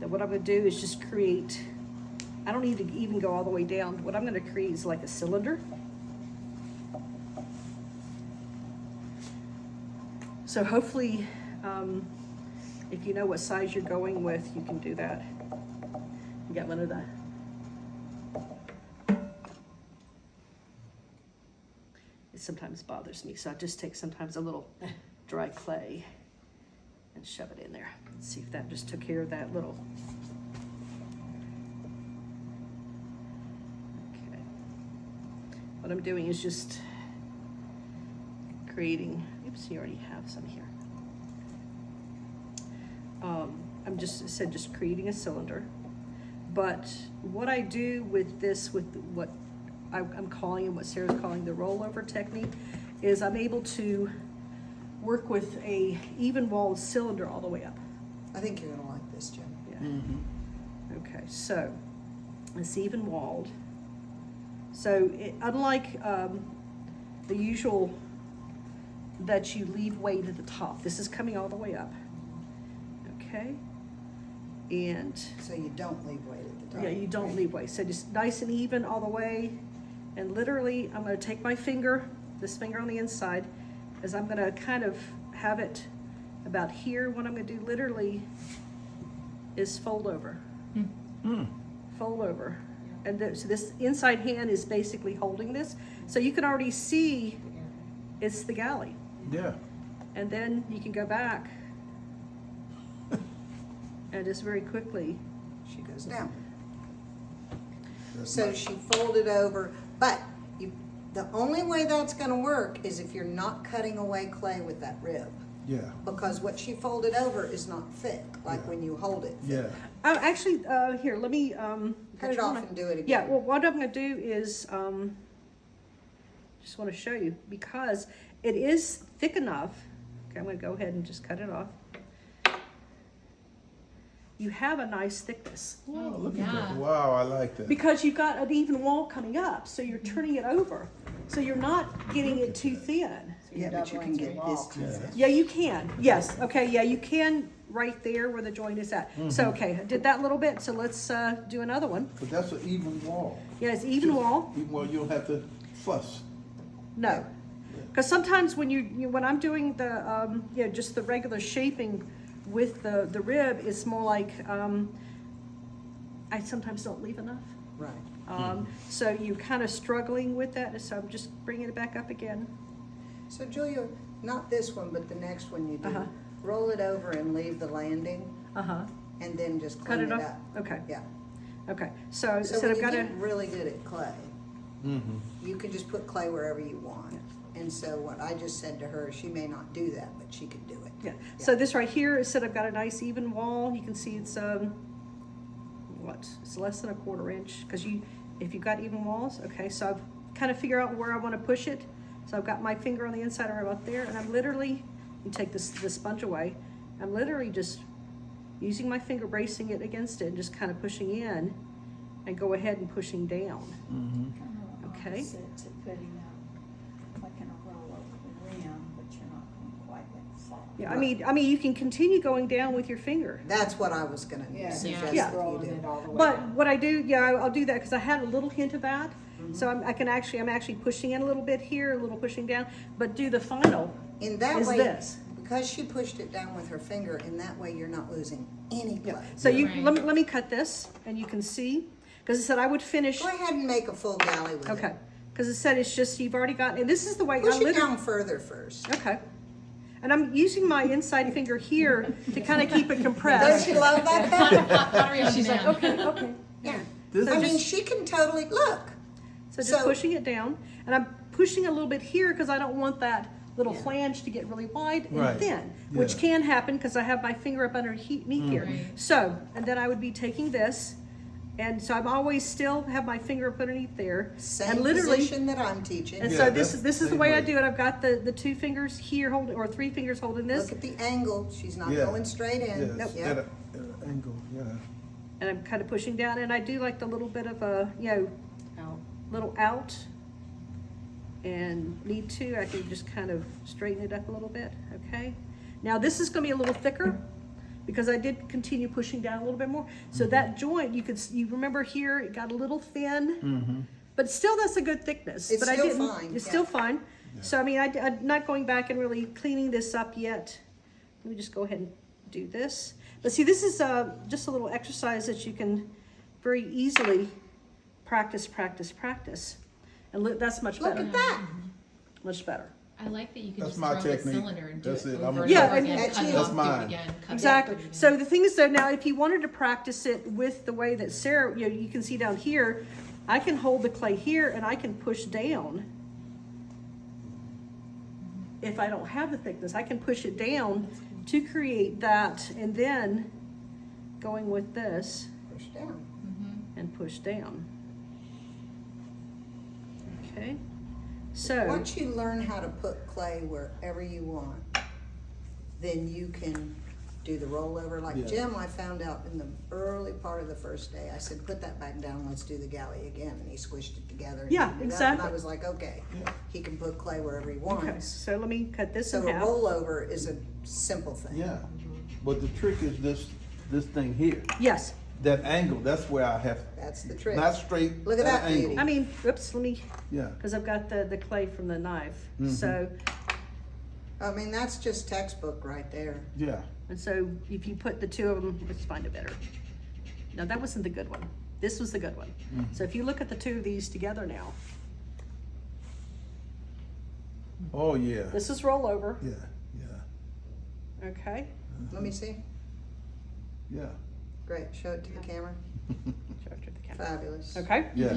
Then what I'm going to do is just create, I don't need to even go all the way down. What I'm going to create is like a cylinder. So hopefully, if you know what size you're going with, you can do that. You got one of the, it sometimes bothers me, so I just take sometimes a little dry clay and shove it in there. Let's see if that just took care of that little. Okay. What I'm doing is just creating, oops, you already have some here. I'm just creating a cylinder. But what I do with this, with what I'm calling and what Sarah's calling the rollover technique, is I'm able to work with a even walled cylinder all the way up. I think you're gonna like this, Jim. Yeah. Mm-hmm. Okay, so it's even walled. So unlike the usual that you leave weight at the top, this is coming all the way up. Okay, and So you don't leave weight at the top. yeah, you don't leave weight. So just nice and even all the way. And literally, I'm going to take my finger, this finger on the inside, as I'm going to kind of have it about here. What I'm going to do literally is fold over. Fold over. And so this inside hand is basically holding this. So you can already see it's the galley. Yeah. And then you can go back and just very quickly. She goes down. That's So nice. she folded over, but the only way that's gonna work is if you're not cutting away clay with that rib. Yeah. Because what she folded over is not thick, like Yeah. when you hold it. Yeah. Actually, here, let me Cut it off and do it again. Yeah, well, what I'm going to do is just want to show you, because it is thick enough. Okay, I'm going to go ahead and just cut it off. You have a nice thickness Oh, look at Yeah. that. Wow, I like that. because you've got an even wall coming up, so you're turning it over. So you're not getting it too thin. Yeah, but you can get this too. Yeah. Yeah, you can. Yes. Okay. Yeah, you can right there where the joint is at. So, okay, I did that little bit. So let's do another one. But that's an even wall. Yeah, it's even wall. Even wall, you don't have to fuss. No, because sometimes when when I'm doing the just the regular shaping with the rib, it's more like I sometimes don't leave enough. Right. So you're kind of struggling with that. So I'm just bringing it back up again. So Julia, not this one, but the next one you do, Uh-huh. roll it over and leave the landing, and then just Cut clean it it off. up. Okay. Yeah. Okay. So So instead when I've you got to. get really good at clay, Mm-hmm. you can just put clay wherever you want. And so what I just said to her, she may not do that, but she could do it. Yeah. So this right here is said I've got a nice even wall. You can see it's it's less than a 1/4 inch, because if you've got even walls. Okay. So I've kind of figure out where I want to push it. So I've got my finger on the inside right about there, and I'm literally, you take the sponge away, I'm literally just using my finger, bracing it against it, and just kind of pushing in, and go ahead and pushing down. Mm-hmm. Okay. Opposite to putting like in a roll over the rim, but you're not going quite that far. Yeah. I mean, you can continue going down with your finger. That's what I was gonna Yeah. suggest Yeah. that you Rolling do. it all the way But down. what I do, I'll do that because I had a little hint of that. So I'm actually pushing in a little bit here, a little pushing down, but do the final In that is way, this. because she pushed it down with her finger, in that way you're not losing any clay. So you Right. let me cut this, and you can see, because it said I would finish. Go ahead and make a full galley with it. Okay, because it said it's just you've already got, and this is the way Push I it literally. down further first. Okay, and I'm using my inside finger here to kind of keep it Don't compressed. you love that? Pottery on She's like, demand. okay. Yeah. This I is- mean, she can totally, look. So just So- pushing it down, and I'm pushing a little bit here because I don't want that little flange to get really wide and Right. thin, which Yeah. can happen because I have my finger up underneath here. Right. So, and then I would be taking this, and so I'm always still have my finger up underneath there, Same and literally. position that I'm teaching. And Yeah, so this that's is the same way I way. do it. I've got the 2 fingers here holding, or 3 fingers holding this, Look at the angle. She's not Yeah. going straight Yeah, in. it's Yeah. at an angle, yeah. and I'm kind of pushing down, and I do like the little bit of a little out. And need to, I can just kind of straighten it up a little bit, okay? Now this is gonna be a little thicker because I did continue pushing down a little bit more. So that joint, you remember here, it got a little thin, but still that's a good thickness. It's but still I didn't, fine, It's yeah. still fine. So I mean, I'm not going back and really cleaning this up yet. Let me just go ahead and do this. But see, this is just a little exercise that you can very easily practice. And look, that's much Look better. at that. Much better. I like that you can That's just my throw the technique. cylinder and do That's it it. over I'm and Yeah, over and again, that's cut it you. off, That's do it mine. again, cut it Exactly. off, do it again. So the thing is though, now if you wanted to practice it with the way that Sarah, you can see down here, I can hold the clay here and I can push down. If I don't have the thickness, I can push it down to create that, and then going with this Push down. and push down. Okay. So, Once you learn how to put clay wherever you want, then you can do the rollover. Like Yeah. Jim, I found out in the early part of the first day, I said, put that back down, let's do the galley again. And he squished it together. And Yeah, heated it up, exactly. And I was like, okay, Yeah. he can put clay wherever he okay, wants. so let me cut this So in a half. rollover is a simple thing. Yeah. But the trick is this thing here. Yes. That angle, that's where I have, That's the trick. not straight. Look at that angle. beauty. I mean, oops, let me, Yeah. because I've got the clay from the knife. Mhm. So, I mean, that's just textbook right there. Yeah. and so if you put the two of them, let's find it better. No, that wasn't the good one. This was the good one. So if you look at the two of these together now, Oh, yeah. this is rollover, Yeah, yeah, okay? Let me see. yeah. Great, show it to the camera. Show it to the camera. Fabulous. Okay? Yeah.